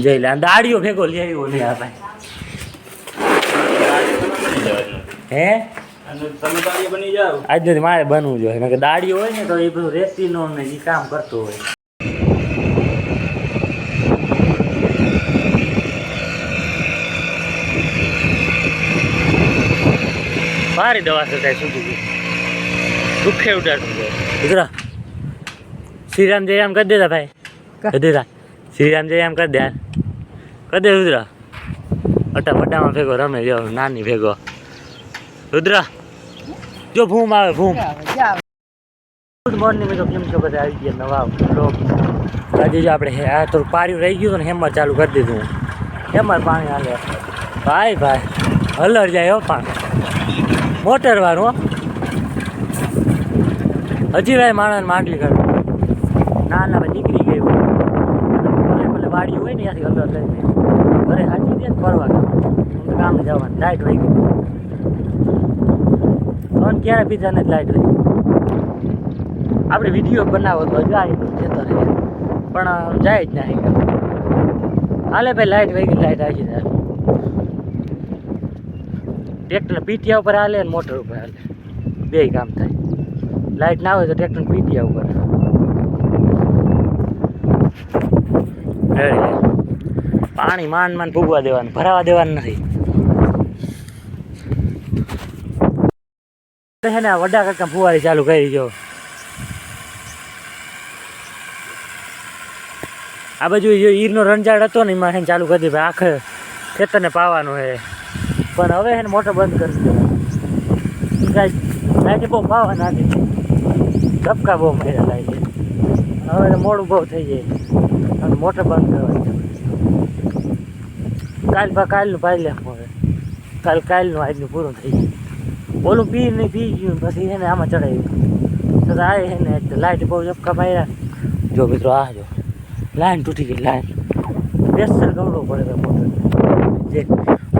જઈ લે દાડીઓ ભેગો લઈ આવ્યો નહીં આ ભાઈ હે આજ નથી મારે બનવું જોઈએ કે દાડીઓ હોય ને તો એ બધું રેતીનો ને એ કામ કરતો હોય. મારી દવા છે કાંઈ સુધી દુઃખે ઉડાડતું છે ગુજરા શ્રીરામ જય રામ કરી દેતા ભાઈ કરી દેતા શ્રીરામ જય રામ કરી દે કરી દે રુદ્રા અટા ફટામાં ભેગો રમે જો નાની ભેગો રુદ્રા જો ભૂમ આવે ભૂમ. ગુડ મોર્નિંગ મિત્રો કેમ છો બધા આવી ગયા નવા બ્લોગ. આજે જો આપણે આ થોડું પાર્યું રહી ગયું ને હેમર ચાલુ કરી દીધું હેમર પાણી હાલે ભાઈ ભાઈ હલર જાય હો પાણી મોટર વાળું હજી ભાઈ માણસ માંડવી કર ના ના ભાઈ નીકળી ગયું ભલે વાડી હોય ને ત્યાંથી અંદર લઈને ઘરે હાચી દે ને ફરવા હું તો કામ જવાનું લાઇટ વહી ગઈ ફોન ક્યારે પીધા ને લાઇટ વહી ગઈ. આપણે વિડીયો બનાવો તો જાય જતો રહે પણ જાય જ નહીં હાલે ભાઈ લાઇટ વહી ગઈ લાઇટ આવી જાય ટ્રેક્ટર પીટીયા ઉપર હાલે ને મોટર ઉપર હાલે બે કામ થાય. લાઇટ ના હોય તો ટ્રેક્ટર પીટીયા ઉપર પાણી માંડ ફૂગવા દેવાનું ભરાવા દેવાનું નથી. હે ને વડા કરતા ફુવારી ચાલુ કરી જો આ બાજુ ઈરનો રંજાડ હતો ને એમાં ચાલુ કરી દે આખે ખેતરને પાવાનું છે પણ હવે એને મોટર બંધ કરી દીધો લાઈટ બહુ પાવા નાખી ધબકા બહુ માર્યા લાઈટ હવે મોડું બહુ થઈ જાય મોટર બંધ કરવાની કાલનું પાઈ લેવું હવે કાલનું આજનું પૂરું થઈ જાય. ઓલું પી ગયું પછી એને આમાં ચડાવ્યું તો આ એને લાઈટ બહુ ધબકા માર્યા જો મિત્રો આ જો લાઈન તૂટી ગઈ લાઈન પ્રેશર ગવડવું પડે મોટર જે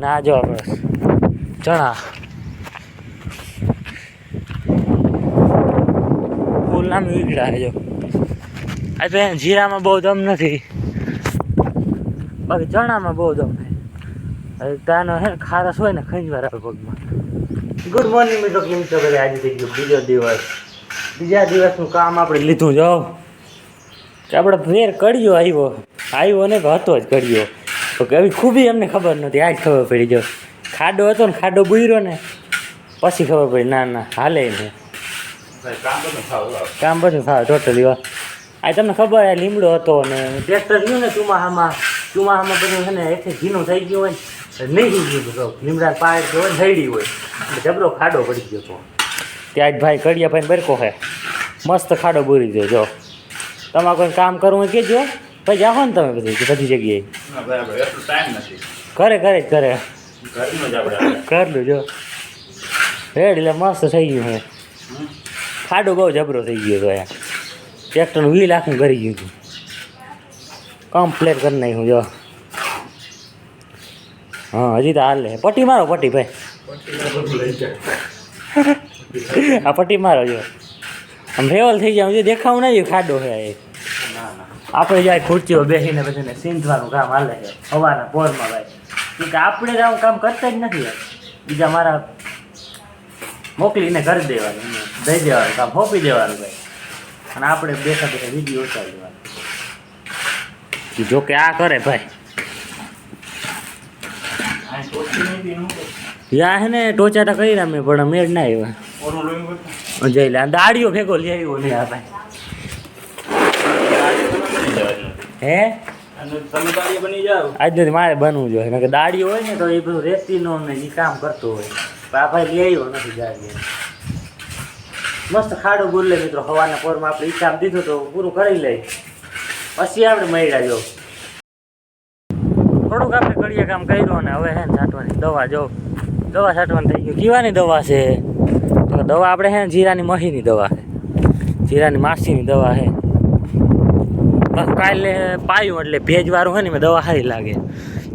ના જો આપણે ચણા ફૂલ નામ વીગડા જો આ તો જીરામાં બહુ દમ નથી બાકી ચણામાં બહુ દમ છે. તાનો હે ખારસ હોય ને ખંજવાર આવે પગમાં. ગુડ મોર્નિંગ મિત્રો કેમ છો કરે આજે થઈ ગયો બીજા દિવસનું કામ આપણે લીધું જાઓ કે આપણે ફેર કડિયો આવ્યો ને તો હતો જ કડિયો તો કે આવી ખૂબી અમને ખબર નહોતી આજ ખબર પડી જો ખાડો હતો ને ખાડો બુર્યો ને પછી ખબર પડી ના હાલે ને કામ બધું થાય ટોટલી આ તમને ખબર આ લીમડો હતો ને ટ્રેક્ટર ગયું ને ચોમાહામાં બધું છે ને એથી ઘીનું થઈ ગયું હોય નહીં ગયું લીમડા પાડ હોય થઈડી હોય જબરો ખાડો પડી ગયો હતો ત્યાં જ ભાઈ કડિયા ભાઈ બરકો હે મસ્ત ખાડો બોરી દો જો તમારે કોઈ કામ કરવું હોય કહેજો પછી જાઓ ને તમે બધી જગ્યાએ કરે કર લો જો રેડ એટલે મસ્ત થઈ ગયું હે ખાડો બહુ જબરો થઈ ગયો હતો અહીંયા ટ્રેક્ટરનું વ્હીલ આખું કરી ગયું હતું કમ્પ્લેટ કરી નાખ્યું જો હા હજી તો હાલ પટ્ટી મારો પટ્ટી ભાઈ આ પટ્ટી મારો જો આમ રેવલ થઈ જાય હજી દેખાવું નહીં ખાડો છે આપણે જાય ખુરચીઓ બેસીને બધાને સીંધવાનું કામ હાલે છે સવારના પોરમાં ભાઈ કે આપણે જ આવું કામ કરતા જ નથી બીજા મારા મોકલીને કરી દેવાનું દઈ દેવાનું કામ સોંપી દેવાનું ભાઈ અને આપણે બેઠા વિડીયો ઉતારી દેવાનું જોકે આ કરે ભાઈ યા હે ને ટોચાટા કરી મેં પણ મેળ ના આવ્યા જઈ લે દાડીઓ ભેગો લઈ આવ્યો નહીં આ ભાઈ હે આજ નથી મારે બનવું જોઈએ કે દાડીઓ હોય ને તો એ બધું રેતીનો ને એ કામ કરતો હોય આ ભાઈ લઈ આવ્યો નથી દાડી મસ્ત ખાડો બોલે મિત્રો હવાના પોરમાં આપણે હિસાબ દીધો તો પૂરું કરી લઈ પછી આપણે મળ્યા જો થોડુંક આપણે કરીએ કામ કર્યું ને હવે હે ને છાંટવાની દવા જો દવા છાંટવાની થઈ ગયું કીવાની દવા છે તો દવા આપણે હે ને જીરાની મહીની દવા છે જીરાની માસીની દવા છે કાલે પાયું એટલે ભેજવાળું હોય ને મેં દવા સારી લાગે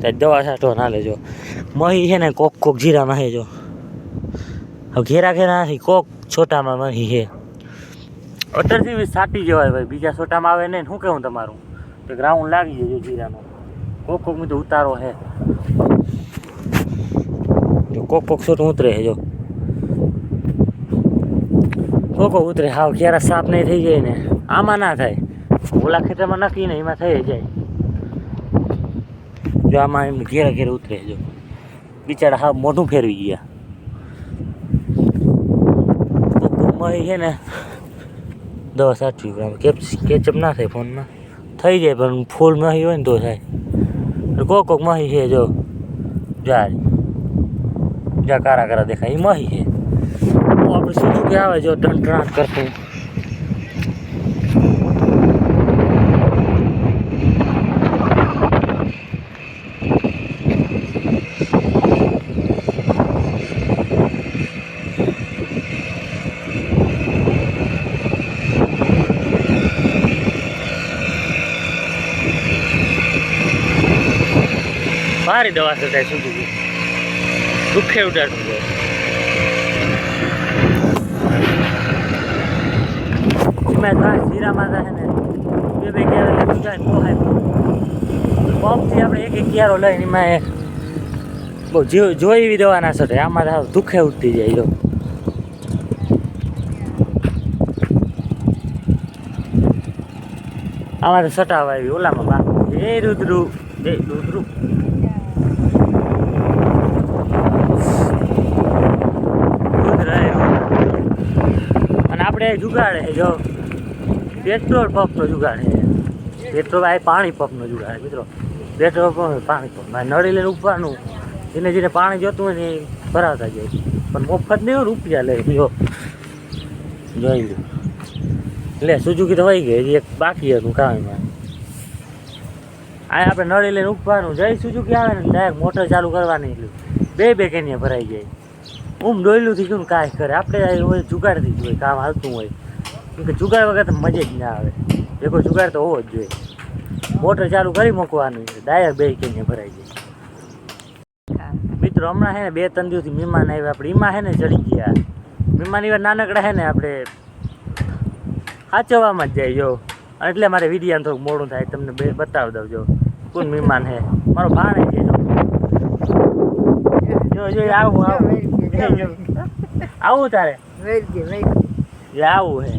ત્યાં દવા છાંટવા ના લેજો મહી છે ને કોક જીરામાં છે જો હવે ઘેરા નથી કોક છોટામાં મહી છે 18 છાંટી જવાય ભાઈ બીજા છોટામાં આવે નહીં શું કહેવું તમારું ગ્રાઉન્ડ લાગી જાય જીરાનો. કોક કોક તો ઉતારો હે, જો કોક કોક શોટ ઉતરે છે. જો કોકો ઉતરે હાવ ક્યારે સાફ નહીં થઈ જાય ને. આમાં ના થાય, ઓલા ખેતરમાં નક્કી ને એમાં થઈ જાય. જો આમાં એમ ઘેરે ઘેરે ઉતરે. જો બિચારા હાવ મોઢું ફેરવી ગયા. મહી છે ને 10-8 ગ્રામ કેચઅપ ના થાય ફોનમાં, થઈ જાય પણ ફૂલ મહી હોય ને તો થાય. કોક કોક મહી છે. જો જા કારા કારા દેખાય એ મહી છે. આપણે શું કે આવે જો ટંટણાટ કરતું. મારી દવા છે ત્યાં સુધી દુઃખે ઉડાડતું જાય. મેં જીરામાં છે ને બે ક્યારો લેતું જાય પોહાય. પંપથી આપણે એક ક્યારો લઈને એમાં બહુ જોઈ એવી દવા ના સટે. આમાં દુઃખે ઉઠતી જાય. જો આમાં તો સટાવા આવી ઓલામાં બાકી. એ રુદ્રુ અને આપણે જુગાડે જો પેટ્રોલ પંપનો જુગાડ છે. પેટ્રોલ આ પાણી પંપનો જુગાડ છે મિત્રો. પેટ્રોલ પંપ પાણી પંપ નળી લઈને ઉપવાનું, જેને પાણી જોતું હોય ને એ ભરાવતા જાય. પણ મફત નહીં, રૂપિયા લે. જો જોઈ લો લે સુઝુકી તો વહી ગઈ, એક બાકી હતું કામ એમાં. આ આપણે નળી લઈને ઉપવાનું, જઈ સુઝુકી આવે ને ડાયરેક્ટ મોટર ચાલુ કરવાની, એટલું બે કેનિયા ભરાઈ જાય. ડોયલુંથી કેવું કાંઈ કરે. આપણે હોય જુગાડથી જ હોય કામ હાલતું હોય, કેમ કે જુગાડ વગર તો મજા જ ના આવે. એકો જુગાડ તો હોવો જ જોઈએ. મોટર ચાલુ કરી મૂકવાનું, ડાયરેક્ટ બે કેનિયા ભરાઈ જાય. મિત્રો હમણાં છે ને 2-3 દિવસથી મહેમાન આવ્યા આપણે, એમાં છે ને ચડી ગયા. મહેમાન એવા નાનકડા છે ને આપણે સાચવવામાં જ જાય. જો એટલે મારે વિડીયાને થોડુંક મોડું થાય, તમને બતાવી દઉં. જો કોણ મહેમાન છે, મારો ભાણે છે. જો આવું તારે આવું હે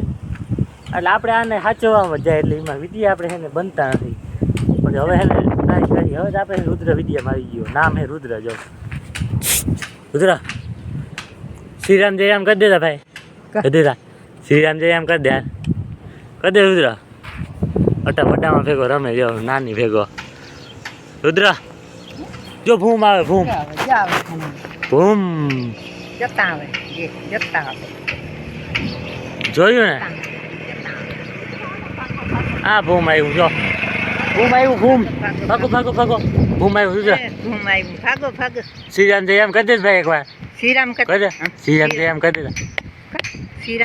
એટલે આપણે આને સાચવવામાં જ જાય. એટલે એમાં વિડીયા આપણે છે ને બનતા નથી. પછી હવે છે ને ટ્રાય કરી. હવે આપણે રુદ્ર વિડીયામાં આવી ગયો. નામ હે રુદ્ર. જો રુદ્ર શ્રીરામ જયરામ કરી દેતા ભાઈ, કરી દેતા. શ્રીરામ જયરામ કરી દે, કરી દે રુદ્ર. અટામાં ભેગો રમે. જો નાની ભેગો રુદ્ર. જો ભૂમ આવે, ભૂમ ભૂમ જોયું ને. આ ભૂમ આવ્યું. જો ભૂમ આવ્યું. ભૂમ ભાગો ભાગો ભાગો. ભૂમ આવ્યું. રુદ્ર શ્રીરામ જયરામ કરી દે ભાઈ એકવાર. શ્રીરામ જયરામ કરી દે.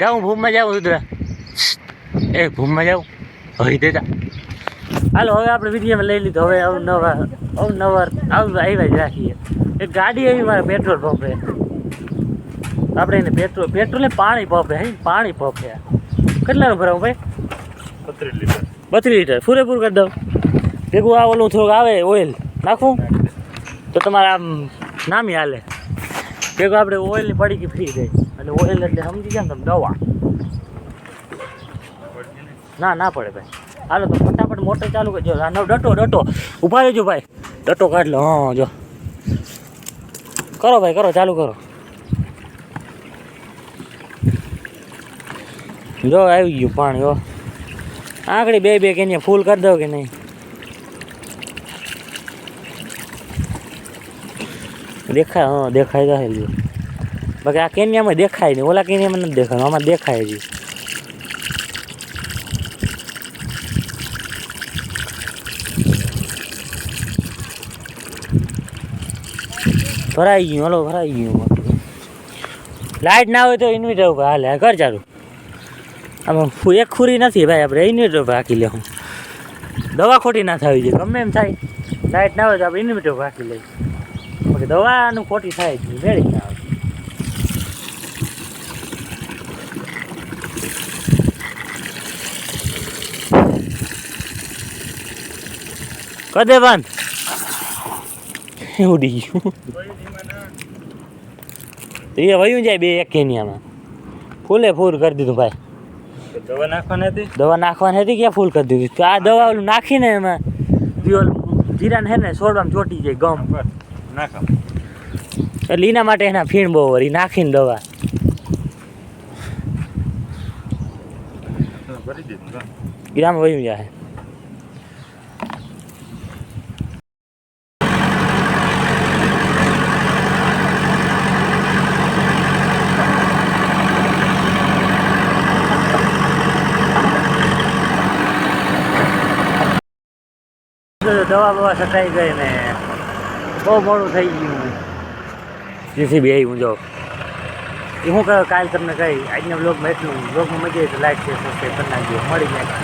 જાઉં ભૂમમાં જાઉં રુદ્ર. એ ભૂમમાં જાઉં હઈ દેતા. હાલો હવે આપણે વિડીયોમાં લઈ લીધો. હવે અવનવાર આવ્યા જ રાખીએ. એક ગાડી આવી મારે પેટ્રોલ પંપે. આપણે એને પેટ્રોલ ને પાણી પંપે. પાણી પંપે કેટલાનું ભરાવું ભાઈ? 32 લીટર પૂરેપૂરું કરી દઉં. ભેગું આ ઓલું થોડુંક આવે ઓઇલ નાખવું તો તમારે આમ નામી હાલે. ભેગું આપણે ઓઇલની પડીકી ફ્રી દે. એટલે ઓઇલ એટલે સમજી ગયા ને તમે, દવા ના પડે ભાઈ. હાલો તો ફટાફટ મોટર ચાલુ કરજો. ડટો ઊભા રહેજો ભાઈ. ડટો કાઢ લો. હા જો કરો ભાઈ, કરો ચાલુ કરો. જો આવી ગયું પાણી. હો આંકડી બે કેનિયા ફૂલ કરી દો કે નહીં? દેખાય? હા દેખાય જાય. બાકી આ કેનિયામાં દેખાય નહીં, ઓલા કેનિયામાં નથી દેખાતું, આમાં દેખાય છે. ભરાઈ ગયું. હલો ભરાઈ ગયું. લાઇટ ના હોય તો ઇન્વર્ટર ઉપર હાલે. કર ચાલુ. આમાં એક ખુરી નથી ભાઈ, આપણે ઇન્વર્ટર ઉપર હાકી લેવું. દવા ખોટી ના થવી જોઈએ. ગમે એમ થાય, લાઇટ ના હોય તો આપણે ઇન્વર્ટર ઉપર હાકી લઈએ. બાકી દવાનું ખોટી થાય જ નહીં, મેળી ના આવે. કદે બંધ ઉડી ગયું તો એ વયું જાય બે એક કેનિયામાં ફૂલે ફૂલ કરી દીધું ભાઈ દવા નાખવાની હતી દવા નાખવાની હતી ક્યાં ફૂલ કરી દીધું આ દવા ઓલું નાખીને એમાં દિયોલ જીરાને હે ને છોડવામાં ચોટી જાય ગમ નાખો એટલે એના માટે એના ફીણ બહુ વળી નાખીને દવા કરી દીધું ગ્રામ વયું જાય દવા બવા સટાઈ ગઈ ને બહુ મોડું થઈ ગયું જેથી બે હું જાઉં એ હું કહું કાલ તમને કહી આજના બ્લોગમાં એટલું બ્લોગમાં મજા આવી તો લાઈક છે સબસ્ક્રાઈબ કરી નાખજો મળી જાય